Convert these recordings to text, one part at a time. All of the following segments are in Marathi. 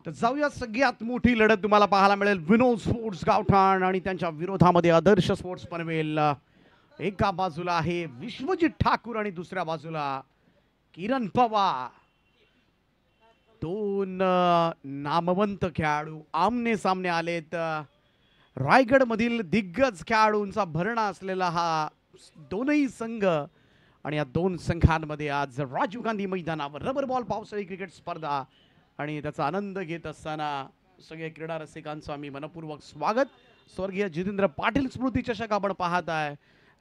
तर जाऊया सगळ्यात मोठी लढत तुम्हाला पाहायला मिळेल विनोद स्पोर्ट्स गावठाण आणि त्यांच्या विरोधामध्ये आदर्श स्पोर्ट्स पनवेल। एका बाजूला आहे विश्वजित ठाकूर आणि दुसऱ्या बाजूला किरण पवार। दोन नामवंत खेळाडू आमने सामने आलेत। रायगड मधील दिग्गज खेळाडूंचा भरणा असलेला हा दोनही संघ आणि या दोन संघांमध्ये आज राजीव गांधी मैदानावर रबर बॉल पावसाळी क्रिकेट स्पर्धा आणि त्याचा आनंद घेत असताना सगळे क्रीडा रसिकांचं आम्ही मनपूर्वक स्वागत। स्वर्गीय जितेंद्र पाटील स्मृती चषक आपण पाहत आहे।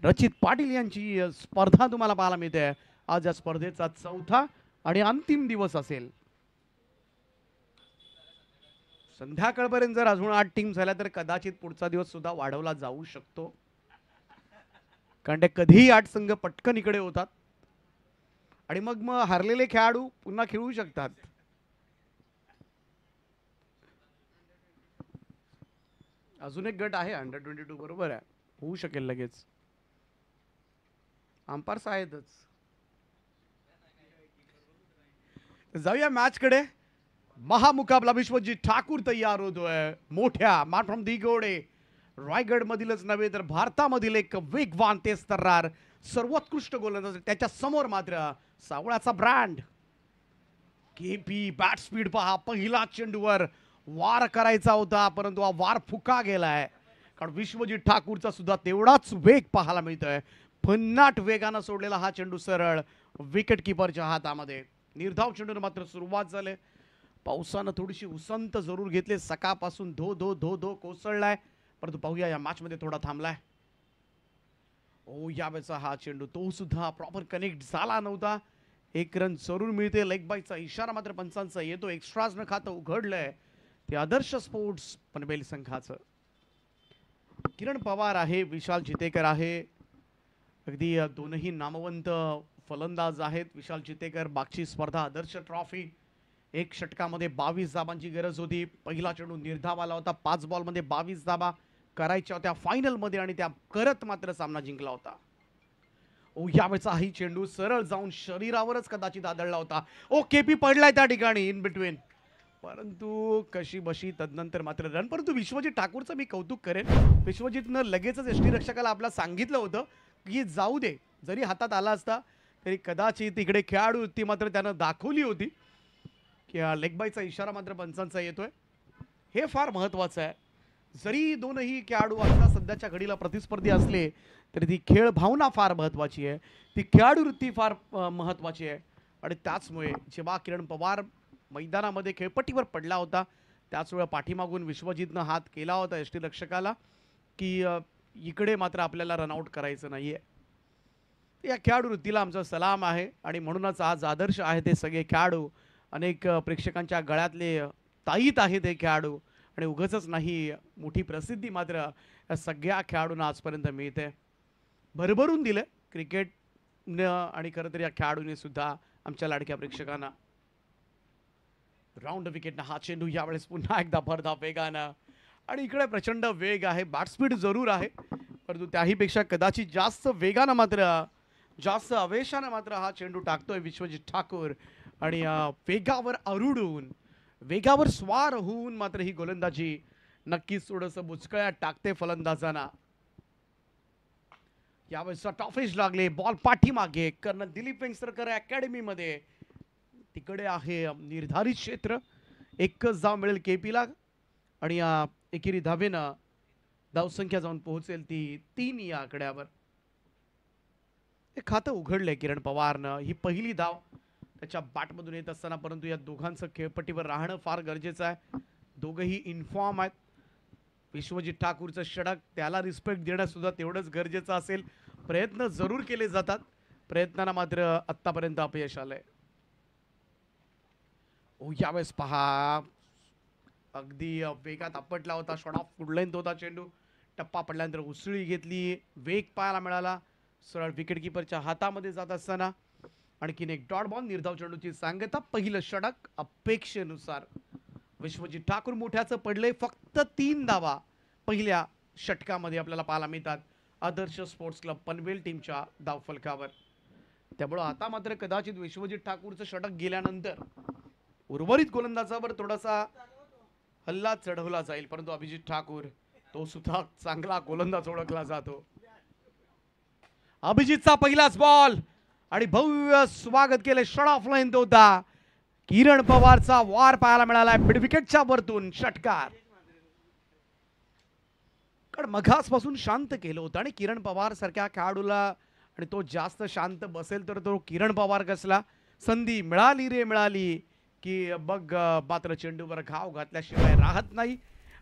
रचित पाटील यांची स्पर्धा तुम्हाला पाहायला मिळते। आज या स्पर्धेचा चौथा आणि अंतिम दिवस असेल। संध्याकाळपर्यंत जर अजून 8 टीम झाल्या तर कदाचित पुढचा दिवस सुद्धा वाढवला जाऊ शकतो, कारण ते कधीही 8 संघ पटकन इकडे होतात आणि मग हरलेले खेळाडू पुन्हा खेळू शकतात। अजून एक गट आहे अंडर-22 बरोबर आहे, होऊ शकेल लगेच। अंपायर्स आहेतच। जाऊया मॅच कडे। महामुकाबला विश्वजित ठाकूर तयार होतोय मोठ्या फ्रॉम दिगोडे। रायगड मधीलच नव्हे तर भारतामधील एक वेगवान तेज तर्रार सर्वोत्कृष्ट गोलंदाज। त्याच्या समोर मात्र सावळाचा ब्रँड केपी। बॅट स्पीड पहा, पहिला चेंडूवर वार करायचा होता परंतु हा वार फुका गेलाय, कारण विश्वजित ठाकूरचा सुद्धा तेवढाच वेग पाहायला मिळतोय। भन्नाट वेगाने सोडलेला हा चेंडू सरळ विकेट किपरच्या हातामध्ये। निर्धाव चेंडूने मात्र सुरुवात झाली। पावसानं थोडीशी उसंत जरूर घेतली, सकाळपासून धो धो धो धो कोसळलाय, परंतु पाहूया या मॅच मध्ये थोडा थांबलाय। ओ यावेळेचा हा चेंडू तो सुद्धा प्रॉपर कनेक्ट झाला नव्हता। 1 रन जरूर मिळते। लेग बाईचा इशारा मात्र पंचांचा येतो। एक्स्ट्राज न खातं उघडलंय ते आदर्श स्पोर्ट्स पनवेल संघाचं। किरण पवार आहे, विशाल चितेकर आहे, अगदी दोनही नामवंत फलंदाज आहेत। विशाल चितेकर मागची स्पर्धा आदर्श ट्रॉफी 1 षटकामध्ये 22 धाबांची गरज होती। पहिला चेंडू निर्धाव आला होता, 5 बॉलमध्ये 22 धाबा करायच्या होत्या फायनल मध्ये आणि त्या करत मात्र सामना जिंकला होता। ओ यावेळेचा ही चेंडू सरळ जाऊन शरीरावरच कदाचित आदळला होता। ओ केपी पडलाय त्या ठिकाणी इन बिटवीन, परंतु कशी बशी तदनंतर मात्र रन। परंतु विश्वजित ठाकूरचं मी कौतुक करेन, विश्वजितनं लगेचच यष्टीरक्षकाला आपला सांगितलं होतं की जाऊ दे, जरी हातात आला असता तरी कदाचित इकडे खेळाडू ती मात्र त्यानं दाखवली होती की लेग बायचा इशारा मात्र पंचांचा येतोय, हे फार महत्त्वाचं आहे। जरी दोनही खेळाडू आता सध्याच्या घडीला प्रतिस्पर्धी असले तरी ती खेळ भावना फार महत्त्वाची आहे, ती खेळाडू वृत्ती फार महत्त्वाची आहे। आणि त्याचमुळे जेव्हा किरण पवार मैदानामध्ये खेळपट्टीवर पडला होता त्याच वेळा पाठीमागून विश्वजितनं हात केला होता यष्टीरक्षकाला की इकडे मात्र आपल्याला रनआउट करायचं नाहीये। या खेळाडू वृत्तीला आमचा सलाम आहे आणि म्हणूनच आज आदर्श आहे ते सगळे खेळाडू अनेक प्रेक्षकांच्या गळ्यातले ताईत आहेत हे खेळाडू, आणि उगाचच नाही मोठी प्रसिद्धी मात्र या सगळ्या खेळाडूंना आजपर्यंत मिळते। भरभरून दिले क्रिकेट आणि खरं तर या खेळाडूंनी सुद्धा आमच्या लाडक्या प्रेक्षकांना। राऊंड विकेटनं हा चेंडू यावेळेस पुन्हा एकदा भरधाव वेगानं, आणि इकडे प्रचंड वेग आहे, बॅट स्पीड जरूर आहे परंतु त्याहीपेक्षा कदाचित जास्त वेगानं मात्र जास्त आवेशानं मात्र हा चेंडू टाकतोय विश्वजित ठाकूर। आणि वेगावर आरूढून वेगावर स्वार होऊन मात्र ही गोलंदाजी नक्कीच थोडंसं बुचकळ्यात टाकते फलंदाजांना। यावेळेस टॉफेज लागले, बॉल पाठीमागे कर्नल दिलीप वेंगसरकर अकॅडमी मध्ये, तिकडे आहे निर्धारित क्षेत्र। 1च धाव मिळेल केपीला आणि एकेरी धावेनं धावसंख्या जाऊन पोहोचेल ती 3 या आकड्यावर। हे खातं उघडलंय किरण पवारनं, ही पहिली धाव त्याच्या बॅटमधून येत असताना, परंतु या दोघांचं खेळपट्टीवर राहणं फार गरजेचं आहे। दोघंही इन्फॉर्म आहेत। विश्वजित ठाकूरचं षटक त्याला रिस्पेक्ट देणं सुद्धा तेवढंच गरजेचं असेल। प्रयत्न जरूर केले जातात, प्रयत्नांना मात्र आत्तापर्यंत अपयश आलंय। ओ यावेळेस पहा अगदी वेगात आपटला होता, शॉट ऑफ फुल लेंथ होता चेंडू, टप्पा पडल्यानंतर उसळी घेतली, वेग पाहायला मिळाला, सरळ विकेट किपरच्या हातामध्ये जात असताना आणखीन एक डॉट बॉल। निर्धाव चेंडूची सांगता, पहिलं षटक अपेक्षेनुसार विश्वजित ठाकूर मोठ्याचं पडले। फक्त 3 धावा पहिल्या षटकामध्ये आपल्याला पाहायला मिळतात आदर्श स्पोर्ट्स क्लब पनवेल टीमच्या धावफलकावर। त्यामुळे आता मात्र कदाचित विश्वजित ठाकूरचं षटक गेल्यानंतर उर्वरित गोलंदाजावर थोडासा हल्ला चढवला जाईल, परंतु अभिजित ठाकूर तो सुद्धा चांगला गोलंदाज ओळखला जातो. अभिजितचा पहिलाच बॉल आणि भव्य स्वागत केले. शट ऑफ लाईन तो होता. किरण पवारचा वार पाहायला मिळालाय मिड विकेटच्या वरतून षटकार. कारण मघासपासून शांत केलं होतं आणि किरण पवार सारख्या खेळाडूला आणि तो जास्त शांत बसेल तर तो किरण पवार कसला. संधी मिळाली रे मिळाली की बघ मात्र चेंडूवर घाव घातल्याशिवाय राहत नाही.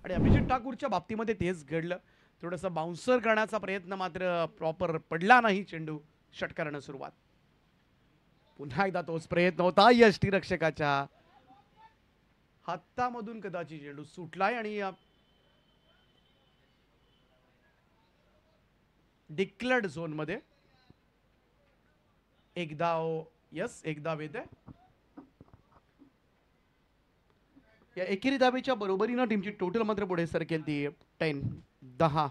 आणि अभिजित ठाकूरच्या बाबतीमध्ये तेच घडलं. थोडंसं बाउन्सर करण्याचा प्रयत्न मात्र प्रॉपर पडला नाही. चेंडू षटकारानं सुरुवात. पुन्हा एकदा तोच प्रयत्न होता यष्टीरक्षकाच्या हातामधून कदाचित चेंडू सुटलाय आणि डिक्लेअर्ड झोन मध्ये एक धाव. यस, एक धाव येते. या एकेरी धावेच्या बरोबरीनं टीमची टोटल मात्र पुढे सरकेल ती 10.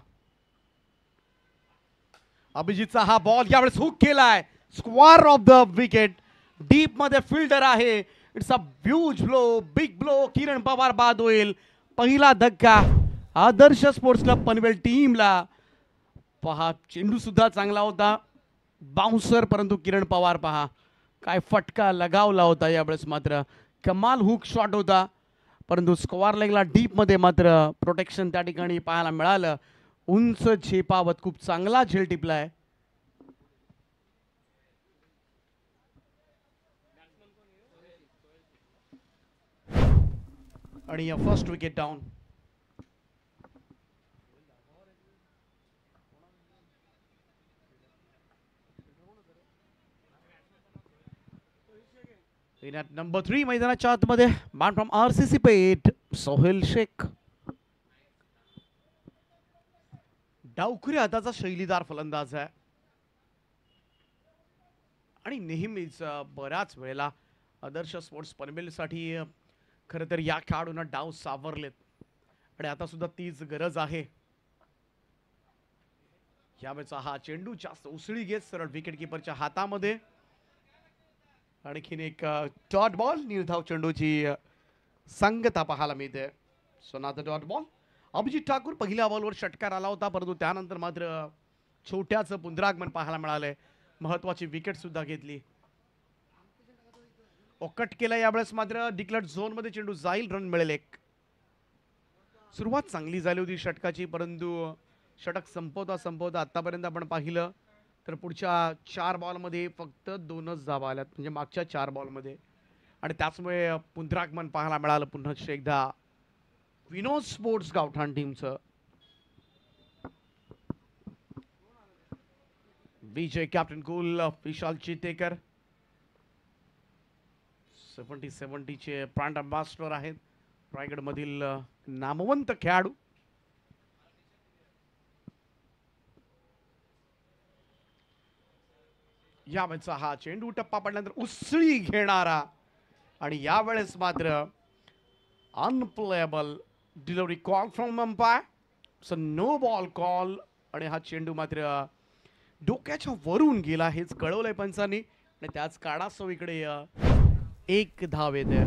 अभिजितचा हा बॉल यावेळेस हुक केलाय. Square of the wicket. Deep मध्ये फिल्डर आहे. It's a huge blow, big blow. Kiran Pawar बाद होईल. पहिला धक्का आदर्श स्पोर्ट्स क्लब पनवेल टीमला. पहा चेंडू सुद्धा चांगला होता, बाउन्सर, परंतु किरण पवार पहा काय फटका लगावला होता. यावेळेस मात्र कमाल हुक शॉट होता, परंतु स्क्वेअर लेगला डीप मध्ये मात्र प्रोटेक्शन त्या ठिकाणी पाहायला मिळालं. उंच झेपावत खूप चांगला झेल टिपलाय. आणि first wicket down. In at number 3 मैदानाच्या आतमध्ये मॅन फ्रॉम RCC पेठ सोहेल शेख. डावखुरी हाताचा शैलीदार फलंदाज आहे आणि नेहमीच बऱ्याच वेळेला आदर्श स्पोर्ट्स पनवेलसाठी खरं तर या खेळाडूंना डाव सावरलेत आणि आता सुद्धा तीच गरज आहे. यावेळेचा हा चेंडू जास्त उसळी घेत सरळ विकेट किपरच्या हातामध्ये. आणखीन एक डॉट बॉल. निर्धाव चेंडूची संगता पाहायला मिळते. सोनाचा डॉट बॉल. अभिजित ठाकूर पहिल्या बॉलवर षटकार आला होता, परंतु त्यानंतर मात्र छोट्याचं पुनरागमन पाहायला मिळालंय. महत्वाची विकेट सुद्धा घेतली. कट केला. यावेळेस मात्र डिक्लेअर्ड झोन मध्ये चेंडू जाईल. रन मिळेल एक. सुरुवात चांगली झाली होती षटकाची, परंतु षटक संपवता आतापर्यंत आपण पाहिलं तर पुढच्या 4 बॉलमध्ये फक्त 2च धावा आल्यात, म्हणजे मागच्या 4 बॉलमध्ये. आणि त्याचमुळे पुनरागमन पाहायला मिळालं पुन्हा एकदा विनोद स्पोर्ट्स गावठाण टीमचं. विजय कॅप्टन कूल विशाल चितेकर 70-70 चे ब्रँड अँबॅसेडर आहेत. रायगड मधील नामवंत खेळाडू. यावेळेचा हा चेंडू टप्पा पडल्यानंतर उसळी घेणारा आणि यावेळेस मात्र unplayable delivery call from umpire. So no ball call. आणि हा चेंडू मात्र डोक्याच्या वरून गेला हेच कळवलंय पंचांनी आणि त्याच कारणास्तव इकडे एक धाव येते.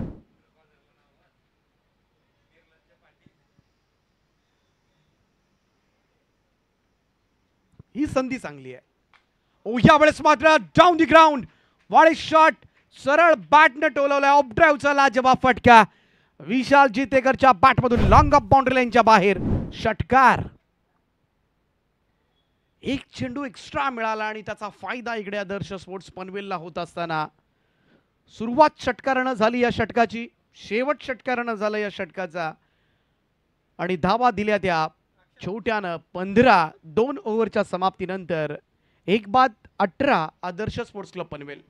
ही संधी चांगली आहे. ओ यावेळेस मात्र डाऊन दी ग्राउंड. वाळे शॉट सरळ बॅटने टोलवलाय. ऑफ ड्राईव्हचा लाजवाब फटका. विशाल जितेकरच्या बॅटमधून लॉंग ऑफ बाउंड्री लाईनच्या बाहेर षटकार. एक चेंडू एक्स्ट्रा मिळाला आणि त्याचा फायदा इकडे आदर्श स्पोर्ट्स पनवेलला होत असताना सुरुवात षटकारानं झाली या षटकाची. शेवट षटकारानं झालं या षटकाचा आणि धावा दिल्या त्या छोट्यानं 15. 2 ओव्हरच्या समाप्तीनंतर 1-18 आदर्श स्पोर्ट्स क्लब पनवेल.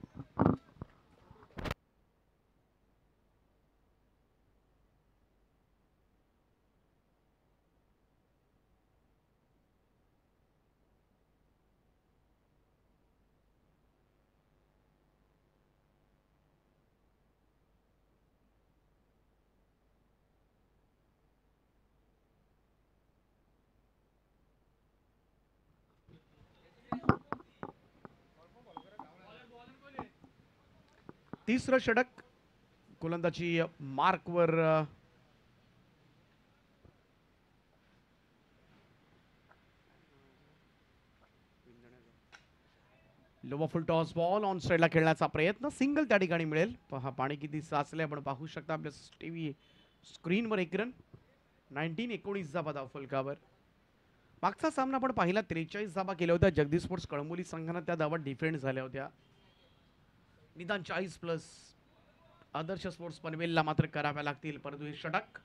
तिसरं षटक गोलंदाजी मार्कवर लोवा फुल टॉस बॉल ऑन साइडला खेळण्याचा प्रयत्न, सिंगल त्या ठिकाणी मिळेल. पहा पाणी किती साचले आपण पाहू शकता आपल्या टीव्ही स्क्रीनवर. एक रन. 19-19 धाबा धाव फलकावर. मागचा सामना आपण पाहिला 43 धाबा केल्या होत्या जगदीश स्पोर्ट्स कळंबोली संघाने. त्या धावा डिफेंड झाल्या होत्या. निदान 40+ आदर्श स्पोर्ट्स पनवेलला मात्र कराव्या लागतील, परंतु हे षटक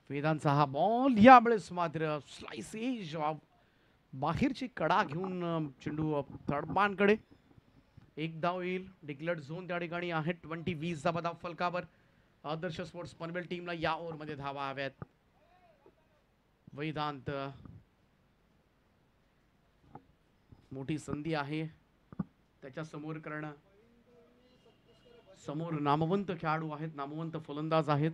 वेदांचा हा बॉल यावेळेस मात्र स्लाइस एज बाहेरची कडा घेऊन चेंडू तडबांकडे. एक धाव येईल. डिक्लेअर्ड झोन त्या ठिकाणी आहे. 20-20 धाबा धाव फलकावर. आदर्श स्पोर्ट्स पनवेल टीमला या ओव्हरमध्ये धावा हव्यात. वेदांत मोठी संधी आहे त्याच्या समोर करणं. समोर नामवंत खेळाडू आहेत, नामवंत फलंदाज आहेत.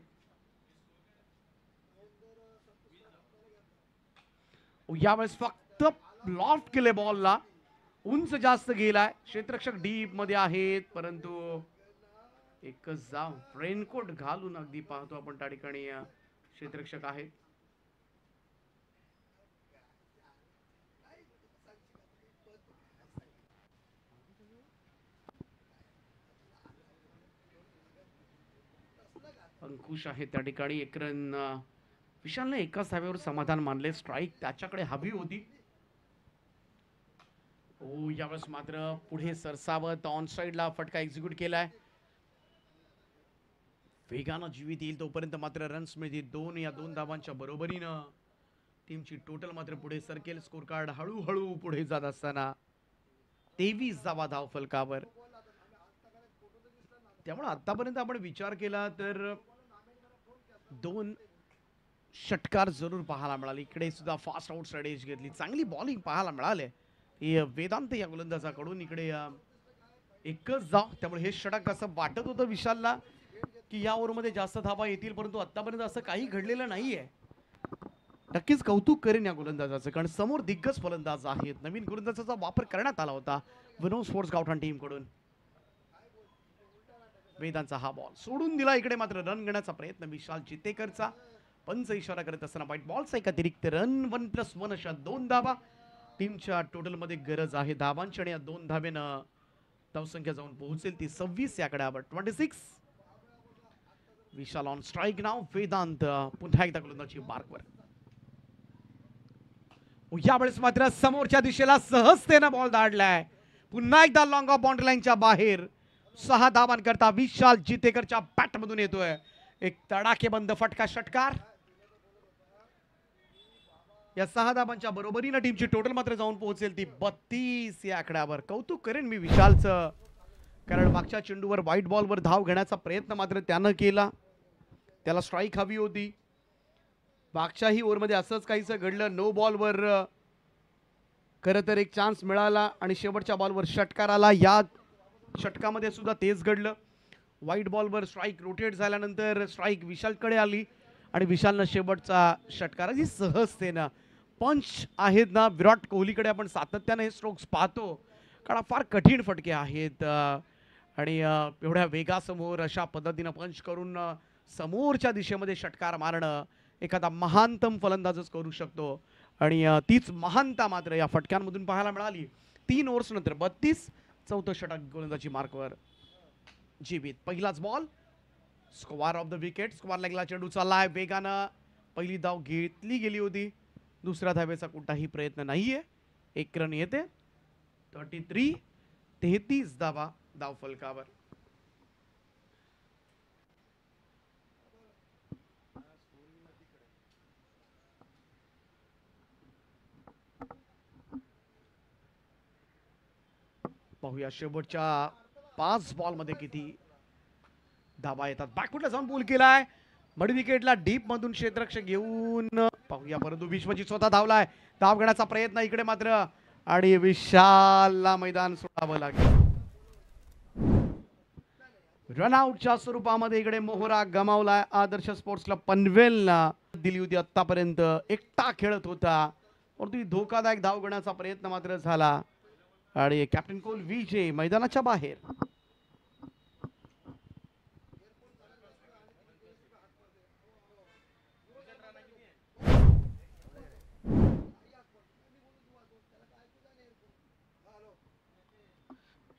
यावेळेस फक्त लॉफ्ट केले बॉलला. उंच जास्त गेलाय. क्षेत्ररक्षक डीप मध्ये आहेत, परंतु एकच जाव. रेनकोट घालून अगदी पाहतो आपण त्या ठिकाणी क्षेत्ररक्षक आहेत. अंकुश आहे त्या ठिकाणी. एक रन. विशालने एकाच धाव्यावर समाधान मानले. स्ट्राईक त्याच्याकडे हवी होती. ओ यावेळेस मात्र पुढे सरसावत ऑन साइडला फटका एक्झिक्यूट केलाय. वेगानं जीवित येईल तोपर्यंत मात्र रन्स मिळतील 2. या 2 धावांच्या बरोबरीनं टीमची टोटल मात्र पुढे सरकेल. स्कोर कार्ड हळूहळू पुढे जात असताना 23 धावा धाव फलकावर. त्यामुळे आतापर्यंत आपण विचार केला तर 2 षटकार जरूर पाहायला मिळाले. इकडे सुद्धा फास्ट आउट स्ट्रॅटेजी घेतली. चांगली बॉलिंग पाहायला मिळाले वेदांत या गोलंदाजाकडून. इकडे एकच धाव. त्यामुळे हे षटक असं वाटत होतं विशालला की या ओव्हरमध्ये जास्त धावा येतील, परंतु आतापर्यंत असं काही घडलेलं नाहीये. नक्कीच कौतुक करेन या गोलंदाजाचं, कारण समोर दिग्गज फलंदाज आहेत. नवीन गोलंदाजाचा वापर करण्यात आला होता विनोद स्पोर्ट्स गावठाण टीम कडून. वेदांचा हा बॉल सोडून दिला. इकडे मात्र रन घेण्याचा प्रयत्न विशाल चितेकरचा. पंच इशारा करत असताना व्हाईट बॉलचा एक अतिरिक्त रन. 1+1 अशा 2 धावा टीमच्या टोटल मध्ये गरज आहे धावांची, आणि या 2 धावेनं धावसंख्या जाऊन पोहोचेल ती 26 या आकड्यावर. 26. विशाल ऑन स्ट्राईक नाव. वेदांत पुन्हा एकदा गोलंदाजी मार्कवर. यावेळेस मात्र समोरच्या दिशेला सहजतेनं बॉल धाडलाय. पुन्हा एकदा लॉंग ऑफ बाउंड्री लाईनच्या बाहेर. 6 धावांकरता विशाल चितेकरच्या बॅट मधून येतोय एक तडाखेबंद फटका षटकार. या 6 धावांच्या बरोबरीनं टीमची टोटल मात्र जाऊन पोहोचेल ती 32 या आकड्यावर. कौतुक करेन मी विशालचं, कारण मागच्या चेंडूवर व्हाईट बॉलवर धाव घेण्याचा प्रयत्न मात्र त्यानं केला. त्याला स्ट्राईक हवी होती. मागच्याही ओव्हरमध्ये असंच काहीसं घडलं. नो बॉलवर खरं तर एक चान्स मिळाला आणि शेवटच्या बॉलवर षटकार आला. या षटकामध्ये सुद्धा तेच घडलं. व्हाईट बॉलवर स्ट्राईक रोटेट झाल्यानंतर स्ट्राईक विशालकडे आली आणि विशालनं शेवटचा षटकार अगदी सहजतेनं. पंच आहेत ना विराट कोहलीकडे आपण सातत्याने हे स्ट्रोक्स पाहतो, कारण फार कठीण फटके आहेत आणि एवढ्या वेगासमोर अशा पद्धतीनं पंच करून समोरच्या दिशेमध्ये षटकार मारणं एखादा महानतम फलंदाजच करू शकतो, आणि तीच महानता मात्र या फटक्यांमधून पाहायला मिळाली. 3 ओव्हर्स नंतर 32. 4थं षटक गोलंदाजी मार्कवर जीवित. पहिलाच ball. Square of the wicket. Square लेगला चेंडू चाललाय वेगानं. पहिली धाव घेतली गेली होती. दुसऱ्या धावेचा कोणताही प्रयत्न नाहीये. 1 रन येते. 33 धावा धाव फलकावर. पाहूया शेवटच्या 5 बॉलमध्ये किती धावा येतात. बॅकफुटला जाऊन पूल केलाय. मड विकेटला डीप मधून क्षेत्ररक्षक घेऊन पाहूया, परंतु विश्वजीत स्वतः धावलाय. धाव घेण्याचा प्रयत्न इकडे मात्र, आणि विशालला मैदान सोडावं लागेल. रनआउटच्या स्वरूपामध्ये इकडे मोहरा गमावलाय. आदर्श स्पोर्ट्स क्लब पनवेलला दिली होती आतापर्यंत. एकटा खेळत होता, परंतु धोकादायक धाव घेण्याचा प्रयत्न मात्र झाला आणि कॅप्टन कोल विजय मैदानाच्या बाहेर.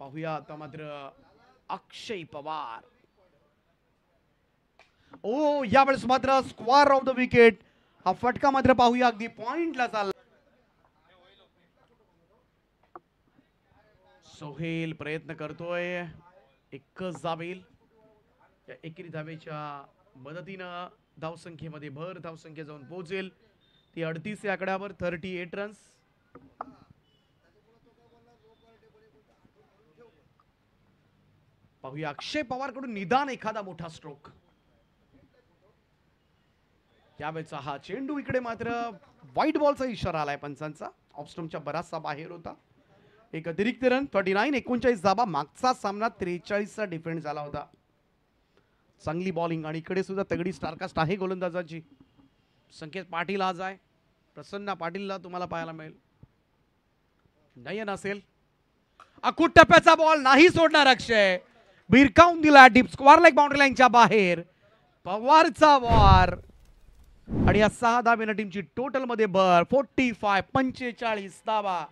पाहूया आता मात्र अक्षय पवार. ओ यावेळेस मात्र स्क्वायर ऑफ द विकेट. हा फटका मात्र पाहूया अगदी पॉइंटला चालला. सोहेल प्रयत्न करतोय, एकच धावेल. या एकेरी धावेच्या मदतीनं धावसंख्येमध्ये भर धावसंख्या जाऊन पोहोचेल ती 38 या आकड्यावर. 38 रन्स. पाहूया अक्षय पवार कडून निदान एखादा मोठा स्ट्रोक. त्यावेळेचा हा चेंडू इकडे मात्र व्हाईट बॉलचा इशारा आलाय पंचांचा. ऑफस्टम्पच्या बराचसा बाहेर होता. एक अतिरिक्त रन. 39. 39 धाबा. मागचा सामना 43 चा डिफेंड झाला होता. चांगली बॉलिंग आणि इकडे सुद्धा तगडी स्टारकास्ट आहे गोलंदाजाची. संकेत पाटील आज आहे. प्रसन्न पाटीलला तुम्हाला पाहायला मिळेल. नयन असेल. अकुट टप्प्याचा बॉल नाही सोडणार अक्षय. भिरकावून दिला डीप स्क्वेअर लेग बाउंड्री लाईनच्या बाहेर. पवारचा वार आणि या 6 धावेनं टीमची टोटल मध्ये भर. 45. 45 धावा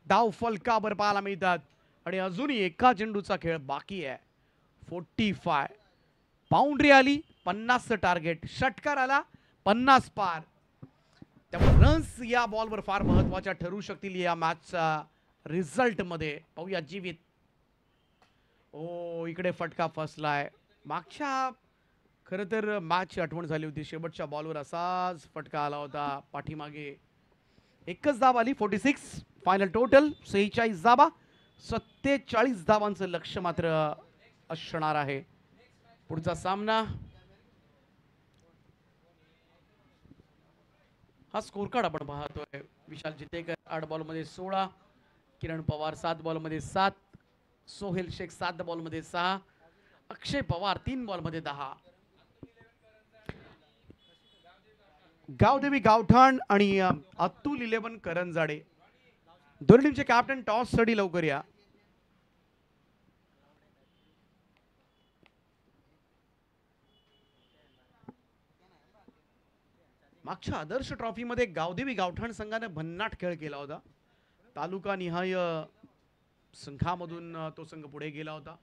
धाव फलकावर पाहायला मिळतात आणि अजूनही एका चेंडूचा खेळ बाकी आहे. 45. बाउंड्री आली 50चं टार्गेट. षटकार आला 50 पार. त्यामुळे रन्स या बॉलवर फार महत्वाच्या ठरू शकतील या मॅचचा रिझल्ट मध्ये. पाहूया जीवित. ओ इकडे फटका फसलाय. मागच्या खरं तर मॅचची आठवण झाली होती. शेवटच्या बॉलवर असाच फटका आला होता पाठीमागे. एकच धाव आली. 46. फायनल टोटल 46 धावा. 47 धावांचं लक्ष मात्र असणार आहे. पुढचा सामना. हा स्कोर कार्ड आपण पाहतोय. विशाल जितेकर 8 बॉलमध्ये 16. किरण पवार 7 बॉलमध्ये 7. सोहेल शेख 7 बॉलमध्ये 6. अक्षय पवार 3 बॉलमध्ये 10. गावदेवी गावठाण आणि अतुल 11 करंजाडे दोन्ही टीमचे कॅप्टन टॉस साठी लवकर या. मागच्या आदर्श ट्रॉफी मध्ये गावदेवी गावठाण संघाने भन्नाट खेळ केला होता. तालुका निहाय संघामधून तो संघ पुढे गेला होता.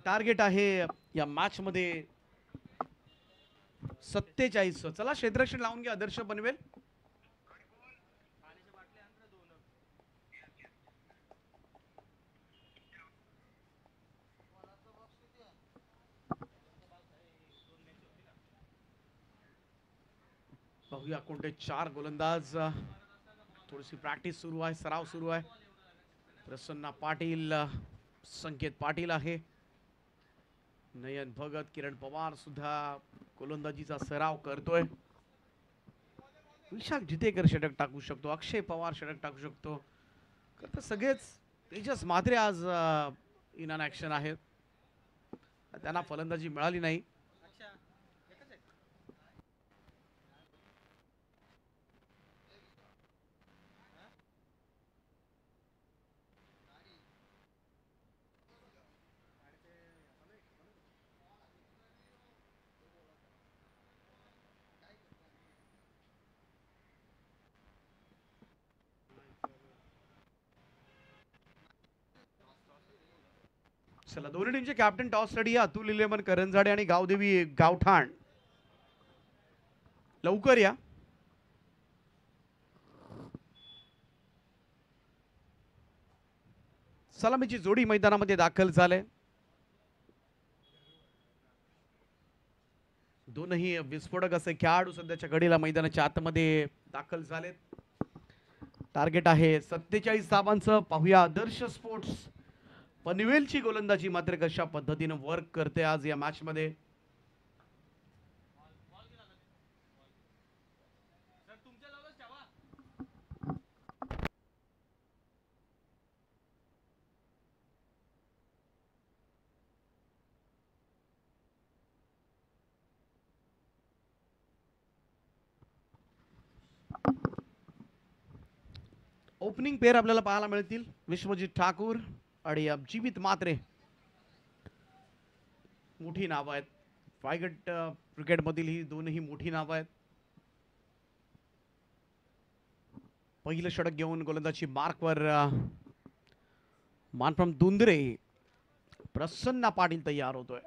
टार्गेट आहे या मॅच मध्ये 47. चला क्षेत्ररक्षण लावून घ्या. आदर्श बनवेल. पाहूया कोणते 4 गोलंदाज. थोडीशी प्रॅक्टिस सुरू आहे, सराव सुरू आहे. प्रसन्न पाटील, संकेत पाटील आहे. नयन भगत, किरण पवार सुद्धा गोलंदाजीचा सराव करतोय. विशाल जितेकर षटक टाकू शकतो. अक्षय पवार षटक टाकू शकतो. सगळेच तेजस म्हात्रे आज इन ऑन ऍक्शन आहेत. त्यांना फलंदाजी मिळाली नाही. चला दोन्ही टीमचे कॅप्टन टॉस साठी अतुल 11 करंजाडे आणि गावदेवी गावठाण लवकर या. सलामीची जोडी मैदानामध्ये दाखल झाले. दोनही विस्फोटक असे खेळाडू सध्याच्या घडीला मैदानाच्या आतमध्ये दाखल झालेत. टार्गेट आहे 47 धावांचं. पाहूया आदर्श स्पोर्ट्स पनवेलची गोलंदाजी मात्र कशा पद्धतीने वर्क करते आज या मॅच मध्ये. ओपनिंग पेअर आपल्याला पाहायला मिळतील. विश्वजित ठाकूर आणि जीवित मात्रे. मोठी नाव आहेत. रायगड क्रिकेट मधील ही दोनही मोठी नाव आहेत. पहिलं षटक घेऊन गोलंदाजी मार्कवर मानफ्रॉम दुंदरे. प्रसन्न पाटील तयार होतोय.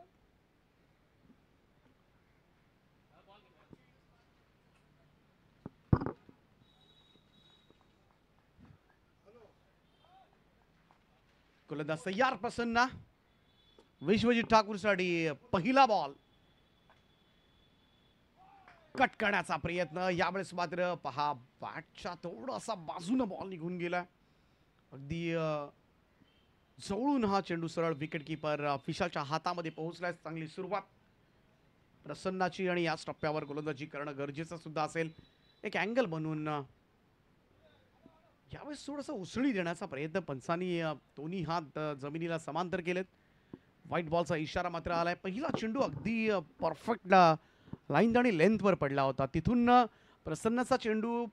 गोलंदाज तयार प्रसन्न. विश्वजित ठाकूर साठी पहिला बॉल. कट करण्याचा प्रयत्न. यावेळेस मात्र पहा बॅटच्या थोडासा बाजूने बॉल निघून गेला. अगदी जवळून हा चेंडू सरळ विकेट कीपर फिशालच्या हातामध्ये पोहोचलाय. चांगली सुरुवात प्रसन्नाची आणि याच टप्प्यावर गोलंदाजी करणं गरजेचं सुद्धा असेल. एक अँगल बनवून यावेळेस थोडासा उसळी देण्याचा प्रयत्न पंचांनी दोन्ही हात जमिनीला समांतर केलेत. व्हाईट बॉलचा इशारा मात्र आलाय. पहिला चेंडू अगदी परफेक्ट लाईन आणि लेंथवर पडला होता. तिथून प्रसन्नाचा चेंडू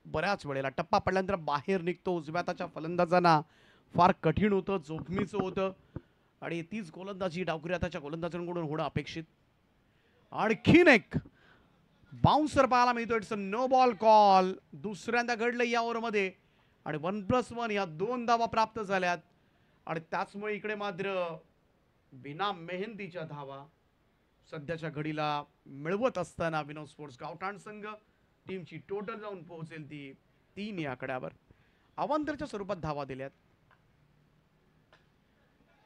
बऱ्याच वेळेला टप्पा पडल्यानंतर बाहेर निघतो. उजव्या हाताच्या फलंदाजांना फार कठीण होतं, जोखमीचं होतं आणि तीच गोलंदाजी डावखुऱ्या हाताच्या गोलंदाजांकडून होणं अपेक्षित. आणखीन एक बाउन्सर पाहायला मिळतो. It's a no ball call. दुसऱ्यांदा घडलं या ओव्हरमध्ये आणि 1+1 या 2 धावा प्राप्त झाल्यात आणि त्याचमुळे इकडे मात्र बिना मेहनतीच्या धावा सध्याच्या घडीला मिळवत असताना विनोद स्पोर्ट्स गावठाण संघ टीमची टोटल जाऊन पोहोचेल ती 3 या आकड्यावर. अवांतरच्या स्वरूपात धावा दिल्यात.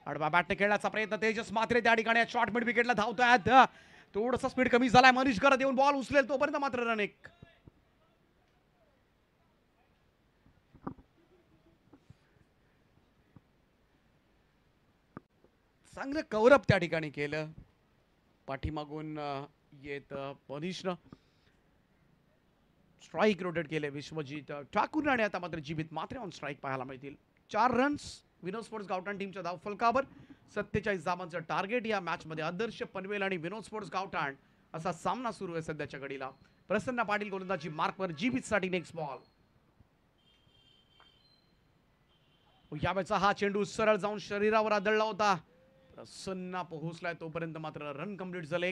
आडवा बॅटने खेळण्याचा प्रयत्न. तेजस मात्रे त्या ठिकाणी शॉर्ट मिड विकेटला धावतोय. थोडासा स्पीड कमी झालाय. मनीष करत येऊन बॉल उचलेल तोपर्यंत मात्र रन एक. चांगलं कव्हरअप त्या ठिकाणी केलं. पाठीमागून येत मनीषनं स्ट्राईक रोटेट केले विश्वजित ठाकूर आणि आता मात्र जीवित मात्रे ऑन स्ट्राईक पाहायला मिळतील. 4 रन्स विनोद स्पोर्ट्स गावठाण टीमच्या धावफलकावर. 47 धावांचं टार्गेट या मॅच मध्ये. आदर्श पनवेल आणि विनोद स्पोर्ट्स गावठाण असा सामना सुरू आहे सध्याच्या घडीला. प्रसन्न पाटील गोलंदाजी मार्कवर. जीवित साठी नेक्स्ट बॉल. यावेळेचा हा चेंडू सरळ जाऊन शरीरावर आदळला होता. प्रसन्न पोहोचलाय तोपर्यंत मात्र रन कंप्लीट झाले.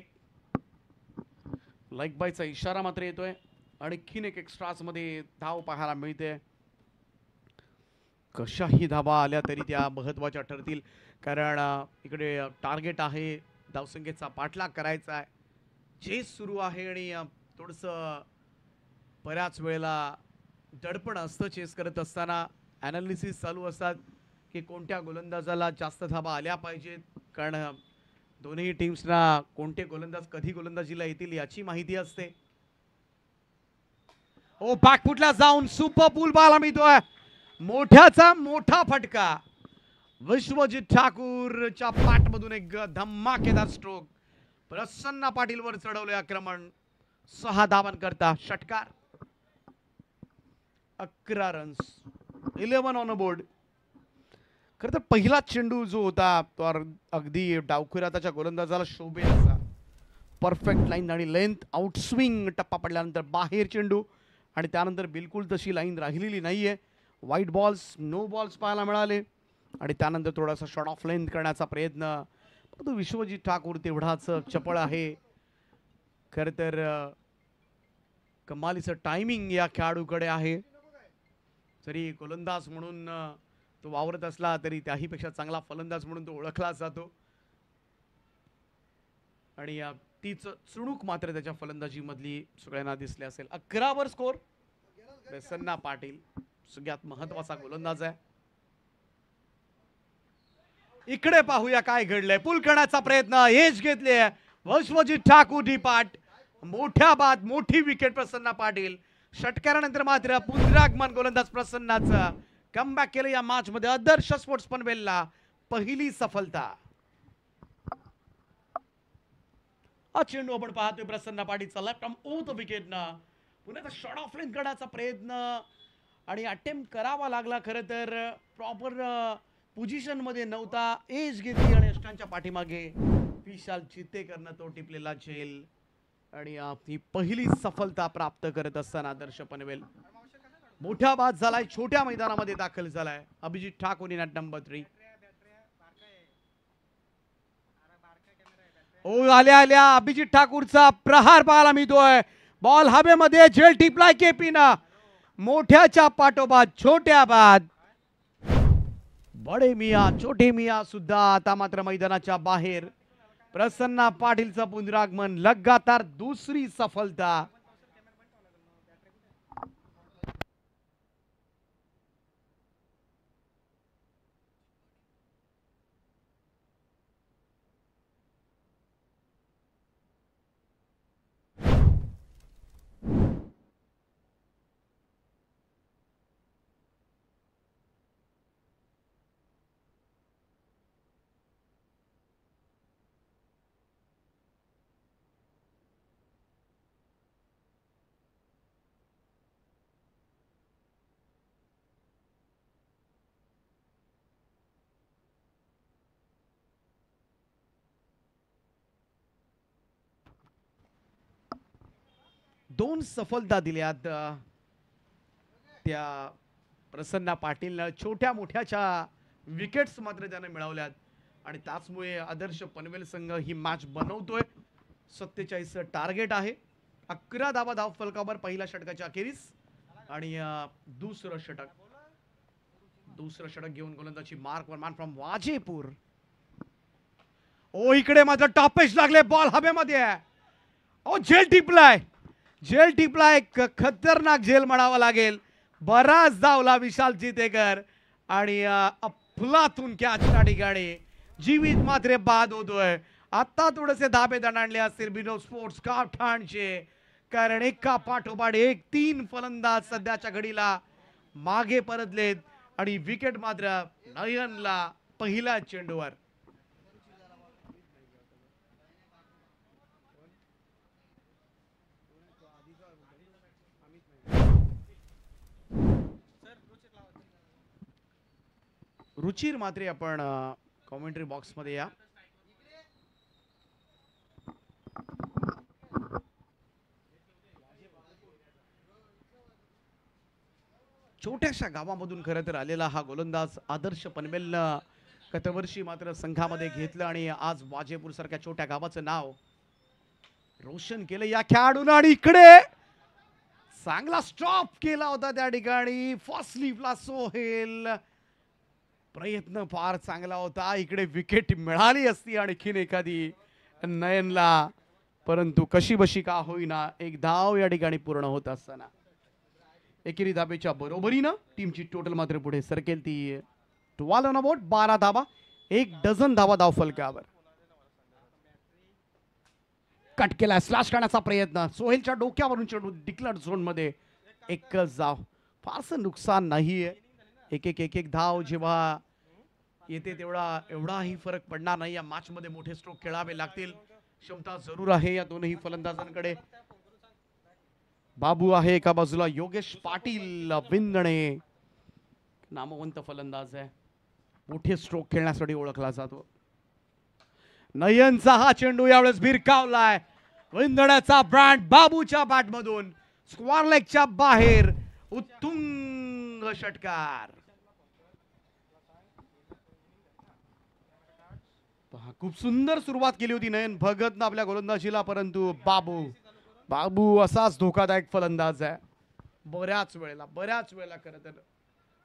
लाईक बायचा इशारा मात्र येतोय. आणखीन एक एक्स्ट्रास मध्ये धाव पाहायला मिळते. कशाही धावा आल्या तरी त्या महत्वाच्या ठरतील कारण इकडे टार्गेट आहे. धावसंख्येचा पाठलाग करायचा आहे. चेस सुरू आहे आणि थोडस बऱ्याच वेळेला दडपण असतं चेस करत असताना. ॲनालिसिस चालू असतात की कोणत्या गोलंदाजाला जास्त धावा आल्या पाहिजेत कारण दोन्ही टीम्सना कोणते गोलंदाज कधी गोलंदाजीला येतील याची माहिती असते. ओ बॅकफुटला जाऊन सुपर पूल पाहायला मिळतोय. मोठ्याचा मोठा फटका. विश्वजित ठाकूरच्या पाठमधून एक धमाकेदार स्ट्रोक. प्रसन्न पाटील वर चढवले आक्रमण. 6 धावांकरता षटकार. 11 रन्स. 11 on board. खरं तर पहिला चेंडू जो होता तो अगदी डावखुऱ्याच्या गोलंदाजाला शोभेल असा. परफेक्ट लाईन आणि लेंथ. आउटस्विंग टप्पा पडल्यानंतर बाहेर चेंडू आणि त्यानंतर बिलकुल तशी लाईन राहिलेली नाहीये. व्हाईट बॉल्स नो बॉल्स पाहायला मिळाले आणि त्यानंतर थोडासा शॉर्ट ऑफ लेंथ करण्याचा प्रयत्न. परंतु विश्वजित ठाकूर तेवढाच चपळ आहे. खरं तर कमालीचं टायमिंग या खेळाडूकडे आहे. जरी गोलंदाज म्हणून तो वावरत असला तरी त्याहीपेक्षा चांगला फलंदाज म्हणून तो ओळखला जातो आणि तीच चुणूक मात्र त्याच्या फलंदाजी मधली सगळ्यांना दिसली असेल. 11 वर स्कोर. प्रसन्न पाटील सगळ्यात महत्वाचा गोलंदाज आहे. इकडे पाहूया काय घडलंय. पुल करण्याचा प्रयत्न. एज घेतले विश्वजित ठाकूर ढिपाट. मोठ्या बाद मोठी विकेट प्रसन्न पाटील. षटकारानंतर मात्र पुनरागमन गोलंदाज प्रसन्नाचा. कमबॅक केलं या मॅच मध्ये. आदर्श स्पोर्ट्स पनवेलला पहिली सफलता. हा चेंडू आपण पाहतोय प्रसन्न पाटीलचा left arm over the wicket ना. पुन्हा शॉर्ट ऑफ लेंथ करण्याचा प्रयत्न आणि अटेम्प्ट करावा लागला. खरं तर प्रॉपर पोझिशन मध्ये नव्हता. एज घेतली आणि अष्टांच्या पाठीमागे विशाल चितेकरनं तो टिपलेला झेल आणि ही पहिली सफलता प्राप्त करत असताना आदर्श पनवेल. मोठा बाद झालाय, छोट्या मैदानामध्ये दाखल झालाय अभिजित ठाकूर इन नंबर 3. ओ आल्या आल्या अभिजित ठाकूरचा प्रहार पाहायला मिळतोय. बॉल हवेमध्ये झेल टिपलाय केपीना. मोठ्याच्या पाठोपाठ छोट्या बाद. बडे मिया छोटे मिया सुद्धा आता मात्र मैदानाच्या बाहेर. प्रसन्ना पाटीलचं पुनरागमन, लगातार दुसरी सफलता. दोन सफलता दिल्यात त्या प्रसन्ना पाटीलनं. छोट्या मोठ्याच्या विकेट्स मात्र त्याने मिळवल्यात आणि त्याचमुळे आदर्श पनवेल संघ ही मॅच बनवतोय. 47 टार्गेट आहे. 11 धावा धाव फलकावर पहिल्या षटकाच्या अखेरीस आणि दुसरं षटक घेऊन गोलंदाजी मार्क वर मॅन फ्रॉम वाजेपूर. ओ इकडे मात्र टॉपेज लागले, बॉल हवेमध्ये आहे. ओ झेल टिपलाय खतरनाक झेल म्हणावा लागेल. बराच धावला विशाल चितेकर आणि अफलातून कॅच त्या ठिकाणी. जीवित मात्र बाद होतोय. आता थोडेसे धाबे दणाणले असतील बिनो स्पोर्ट्स काठाणचे, कारण एका पाठोपाठ एक 3 फलंदाज सध्याच्या घडीला मागे परतलेत आणि विकेट मात्र नयनला पहिल्या चेंडूवर. रुचिर मात्रे आपण कॉमेंट्री बॉक्स मध्ये या. छोट्याशा गावामधून खरं तर आलेला हा गोलंदाज आदर्श पनवेलनं गतवर्षी मात्र संघामध्ये घेतलं आणि आज वाजेपूर सारख्या छोट्या गावाचं नाव रोशन केलं या खेळाडूनं. आणि इकडे चांगला स्टॉप केला होता त्या ठिकाणी फर्स्ट स्लीपला सोहेल. प्रयत्न फार चांगला होता. इकडे विकेट मिळाली असती आणखीन एखादी नयनला, परंतु कशी बशी का होईना एक धाव या ठिकाणी पूर्ण होत असताना एकेरी धाबेच्या बरोबरीनं टीमची टोटल मात्र पुढे सरकेल ती 12 ऑन बोर्ड. 12 धाबा, 1 डझन धावा धाव फलकावर. कट केला, स्लॅश करण्याचा प्रयत्न. सोहेलच्या डोक्यावरून चेंडू डिक्लेअर्ड झोन मध्ये. एकच धाव, फारसं नुकसान नाहीये. एक धाव जेव्हा येते तेवढा एवढाही फरक पडणार नाही. या मॅच मध्ये मोठे स्ट्रोक खेळावे लागतील, क्षमता जरूर आहे या दोनही फलंदाजांकडे. बाबू आहे एका बाजूला, योगेश पाटील विंदणे नामवंत फलंदाज आहे, मोठे स्ट्रोक खेळण्यासाठी ओळखला जातो. नयनचा हा चेंडू यावेळेस भिरकावलाय. विंदण्याचा ब्रँड बाबूच्या बॅट मधून स्क्वेअर लेगच्या बाहेर. उत्तुंग षटकार. खूप सुंदर सुरुवात केली होती नयन भगतनं आपल्या गोलंदाजीला, परंतु बाबू असाच धोकादायक फलंदाज आहे. बऱ्याच वेळेला खरं तर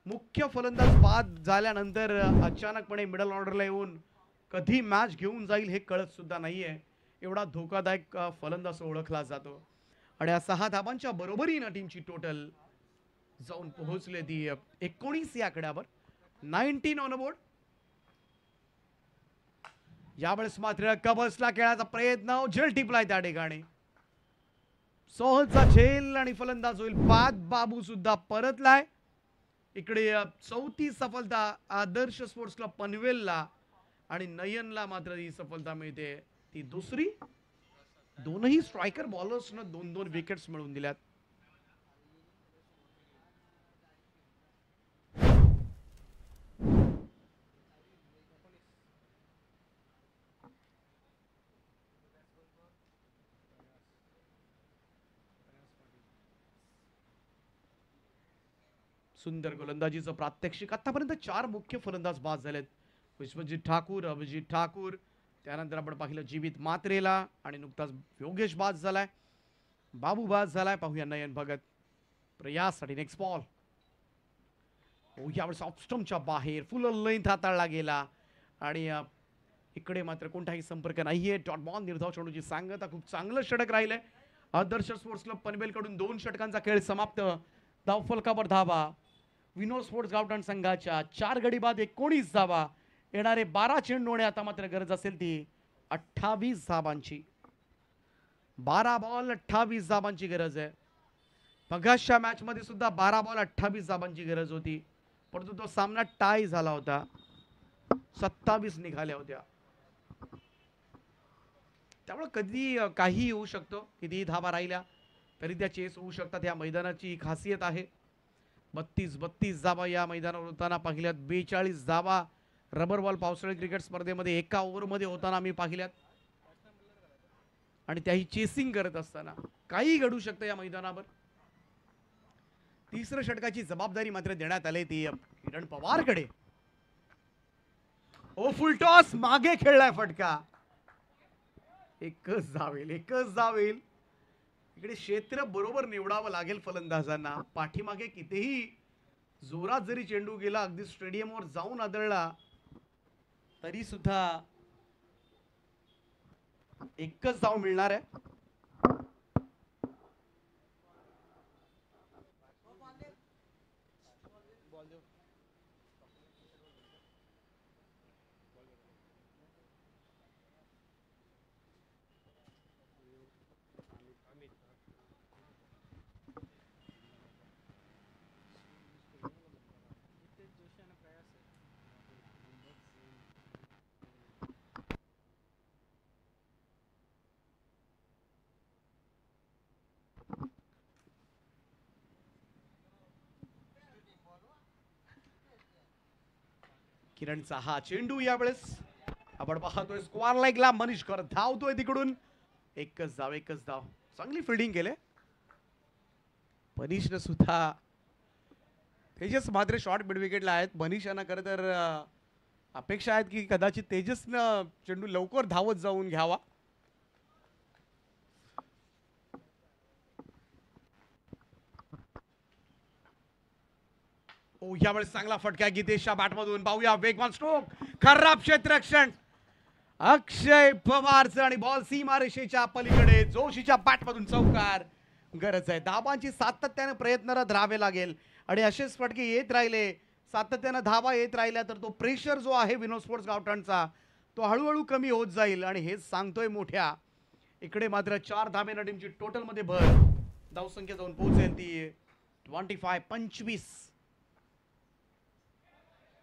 मुख्य फलंदाज बाद झाल्यानंतर अचानकपणे मिडल ऑर्डरला येऊन कधी मॅच घेऊन जाईल हे कळत सुद्धा नाहीये. एवढा धोकादायक फलंदाज ओळखला जातो. आणि 6 धाबांच्या बरोबरीनं टीमची टोटल जाऊन पोहोचले ती 19 या आकड्यावर. 19 ऑन बोर्ड. यावेळेस मात्र कबसला खेळायचा प्रयत्न, झेल टिपलाय त्या ठिकाणी. सोहलचा झेल आणि फलंदाज होईल बाद. बाबू सुद्धा परतलाय. इकडे चौथी सफलता आदर्श स्पोर्ट्स क्लब पनवेलला आणि नयनला मात्र ही सफलता मिळते ती दुसरी. दोनही स्ट्रायकर बॉलर्सनं 2-2 विकेट्स मिळवून दिल्यात. सुंदर गोलंदाजीचं प्रात्यक्षिक. आतापर्यंत 4 मुख्य फलंदाज बाद झालेत. विश्वजित ठाकूर, अभिजित ठाकूर, त्यानंतर आपण पाहिलं जीवित मात्रेला आणि नुकताच योगेश बाद झालाय, बाबू बाद झालाय. पाहूया नयन भगत प्रयाससाठी नेक्स्ट बॉल. यावेळेस ऑफस्टमच्या बाहेर फुल लेंथ हाताळला गेला आणि इकडे मात्र कोणताही संपर्क नाहीये. Dot ball. निर्धाव चेंडूची सांगता. खूप चांगलं षटक राहिलंय. आदर्श स्पोर्ट्स क्लब पनवेल कडून 2 षटकांचा खेळ समाप्त. धावफलकावर धावा विनोद स्पोर्ट्स गावठाण संघाच्या. 4 गडी बाद 19 धावा. येणारे 12 चेंडूने आता मात्र गरज असेल ती 28 धावांची. 12 बॉल 28 धावांची गरज आहे. मगाशच्या मॅच मध्ये सुद्धा 12 बॉल 28 धावांची गरज होती, परंतु तो सामना टाय झाला होता. 27 निघाल्या होत्या. त्यामुळे कधी काही होऊ शकतो. किती धावा राहिल्या तरी त्या चेस होऊ शकतात. या मैदानाची खासियत आहे. 32 धावा या मैदानावर होताना पाहिल्यात. 42 धावा रबर बॉल पावसाळी क्रिकेट स्पर्धेमध्ये एका ओव्हरमध्ये होताना आम्ही पाहिल्यात. आणि त्याही चेसिंग करत असताना काही घडू शकतं या मैदानावर. तिसऱ्या षटकाची जबाबदारी मात्र देण्यात आली ती किरण पवारकडे. ओ फुल टॉस. मागे खेळलाय फटका. एकच जावेल. इकडे क्षेत्र बरोबर निवडावं लागेल फलंदाजांना. पाठीमागे कितीही जोरात जरी चेंडू गेला, अगदी स्टेडियमवर जाऊन आदळला, तरी सुद्धा एकच धाव मिळणार आहे. किरणचा हा चेंडू यावेळेस आपण पाहतोय स्क्वार लाईकला. मनीष कर धावतोय तिकडून. एकच धाव. चांगली फिल्डिंग केले मनीषने सुद्धा. तेजस मात्र शॉर्ट मिड विकेटला आहेत. मनीष यांना खरं तर अपेक्षा आहेत की कदाचित तेजसनं चेंडू लवकर धावत जाऊन घ्यावा. यावेळेस चांगला फटका गीतेशच्या बॅटमधून. पाहूया वेगवान स्ट्रोक. खराब क्षेत्ररक्षण अक्षय पवारचं आणि बॉल सीमारेषेच्या पलीकडे. जोशीच्या बॅटमधून चौकार. गरज आहे धावांची. सातत्याने प्रयत्नरत राहावे लागेल आणि असेच फटके येत राहिले, सातत्याने धावा येत राहिल्या तर तो प्रेशर जो आहे विनोद स्पोर्ट्स गावठाणचा तो हळूहळू कमी होत जाईल. आणि हेच सांगतोय मोठ्या. इकडे मात्र 4 धावेनं टीमची टोटल मध्ये भर. धावसंख्या जाऊन पोहोचेल ती 25.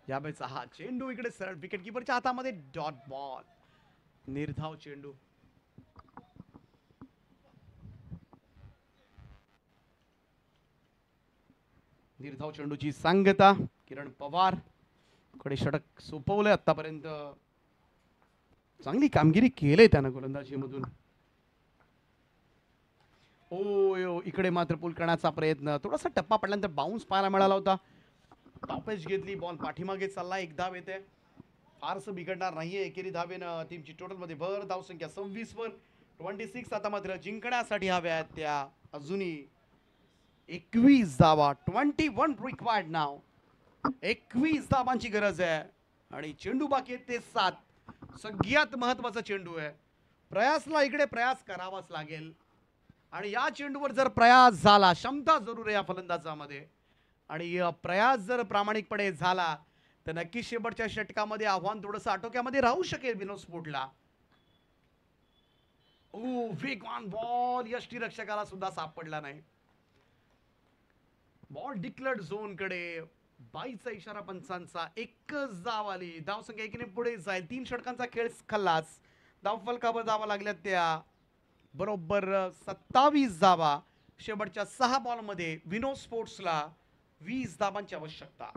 यावेळेचा हा चेंडू इकडे सरळ विकेट कीपरच्या हातामध्ये. Dot ball. निर्धाव चेंडू. निर्धाव चेंडूची सांगता. किरण पवार कडे षटक सोपवलंय आतापर्यंत. चांगली कामगिरी केली त्यानं गोलंदाजीमधून. ओ इकडे मात्र पूल करण्याचा प्रयत्न. थोडासा टप्पा पडल्यानंतर बाउन्स पाहायला मिळाला होता. टॉपेज घेतली. बॉल पाठीमागे चालला. एक धाव येते. फारसं बिघडणार नाहीये. एकेरी धावेनं टीमची टोटल मध्ये भर. धावसंख्या 26 वर 26. आता मात्र जिंकण्यासाठी हव्या आहेत त्या अजूनही 21 धावा. 21 रिक्वायर्ड नाव. 21 धावांची गरज आहे आणि चेंडू बाकी आहेत ते 7. सगळ्यात महत्वाचा चेंडू आहे. प्रयासला इकडे प्रयास करावाच लागेल आणि या चेंडूवर जर प्रयास झाला, क्षमता जरूर आहे या फलंदाजामध्ये, आणि प्रयास जर प्रामाणिकपणे झाला तर नक्की शेवटच्या षटकामध्ये आव्हान थोडंसं आटोक्यामध्ये राहू शकेल विनोद स्पोर्ट्सला. वेगवान बॉल. यष्टीरक्षकाला सुद्धा सापडला नाही. बॉल डिक्लेअर्ड झोन कडे. 22चा इशारा पंचांचा. एकच धाव आली. धावसंख्या एकीने पुढे जाईल. 3 षटकांचा खेळ खल्लास. धावफलकावर धावा लागल्या त्या बरोबर 27 धावा. शेवटच्या 6 बॉलमध्ये विनोद स्पोर्ट्सला 20 धावांची आवश्यकता.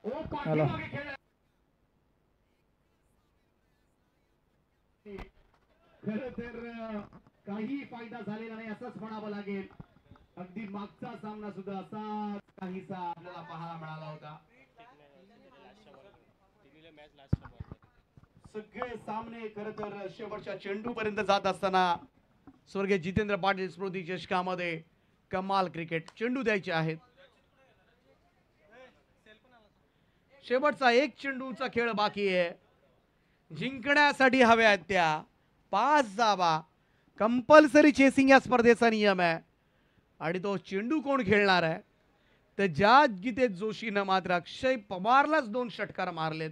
हॅलो खरं तर काही फायदा झालेला नाही असंच म्हणावं लागेल. अगदी मागचा सामना सुद्धा असाच काहीसा आपल्याला पाहायला मिळाला होता. सगळे सामने खरं तर शेवटच्या चेंडू पर्यंत जात असताना स्वर्गीय जितेंद्र पाटील स्मृती चषकामध्ये कमाल क्रिकेट चेंडू द्यायचे आहेत. शेवटचा एक चेंडूचा खेळ बाकी आहे. जिंकण्यासाठी हव्या आहेत त्या 5 धावा. कंपल्सरी चेसिंग या स्पर्धेचा नियम आहे आणि तो चेंडू कोण खेळणार आहे तर ज्या गीतेश जोशीनं मात्र अक्षय पवारलाच 2 षटकार मारलेत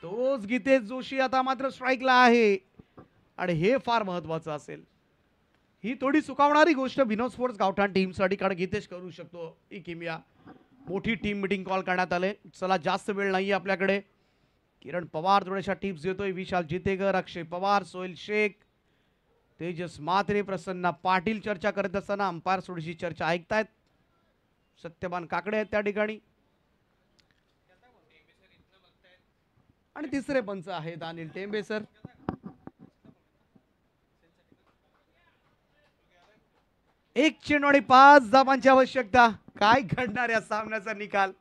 तोच गीतेश जोशी आता मात्र स्ट्राईकला आहे आणि हे फार महत्वाचं असेल. ही थोडी चुकावणारी गोष्ट विनोद स्पोर्ट्स गावठाण टीमसाठी कारण गीतेश करू शकतो ही किमिया. मोठी टीम मीटिंग कॉल करण्यात आले. चला जास्त वेळ नाही आपल्याकडे. किरण पवार थोड्याशा टिप्स देतोय. विशाल जितेकर, अक्षय पवार, सोहेल शेख, तेजस मात्रे, प्रसन्ना पाटील चर्चा करत असताना अंपायर थोडीशी चर्चा ऐकतायत. सत्यवान काकडे आहेत त्या ठिकाणी आणि तिसरे पंच आहेत अनिल टेंबे सर. एक चेंडू आणि 5 धावांची आवश्यकता. काय घडणार या सामन्याचा निकाल.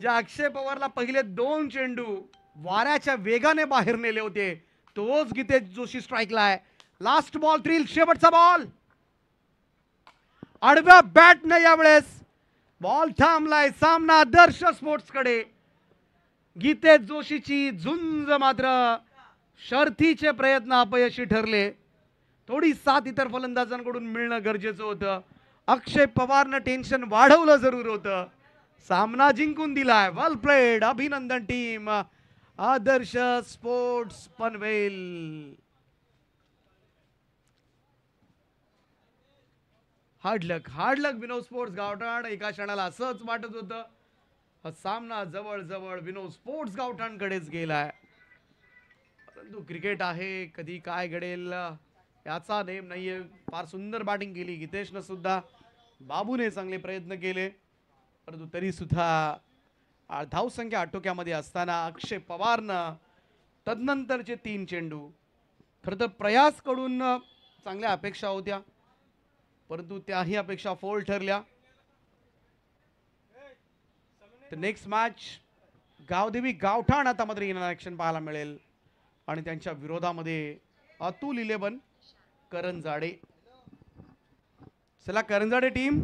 ज्या अक्षय पवारला पहिले 2 चेंडू वाऱ्याच्या वेगाने बाहेर नेले होते तोच गीतेश जोशी स्ट्राईकला आहे. लास्ट बॉल थ्रिल शेवटचा बॉल आडव्या बॅटने यावेळेस बॉल थांबलाय. सामना आदर्श स्पोर्ट्स कडे. गीतेश जोशीची झुंज मात्र शर्थीचे प्रयत्न अपयशी ठरले. थोडी साथ इतर फलंदाजांकडून मिळणं गरजेचं होतं. अक्षय पवारनं टेन्शन वाढवलं जरूर होतं. सामना जिंकून दिलाय. वेल प्लेड. अभिनंदन टीम. आदर्श स्पोर्ट्स पनवेल. हार्ड लक विनोद स्पोर्ट्स गावठाण. एका क्षणाला असंच वाटत होतं हा सामना जवळ जवळ विनोद स्पोर्ट्स गावठाणकडेच गेलाय परंतु क्रिकेट आहे कधी काय घडेल याचा नेम नाहीये. फार सुंदर बॅटिंग केली गीतेशनं सुद्धा. बाबूने चांगले प्रयत्न केले परंतु तरी सुद्धा धावसंख्या आटोक्यामध्ये असताना अक्षय पवारनं तदनंतरचे 3 चेंडू खरं तर प्रयास कडून चांगल्या अपेक्षा होत्या परंतु त्याही अपेक्षा फोल ठरल्या. तर नेक्स्ट मॅच गावदेवी गावठाण आता मात्र इन ॲक्शन पाहायला मिळेल आणि त्यांच्या विरोधामध्ये अतुल 11 करंजाडे. चला करंजाडे टीम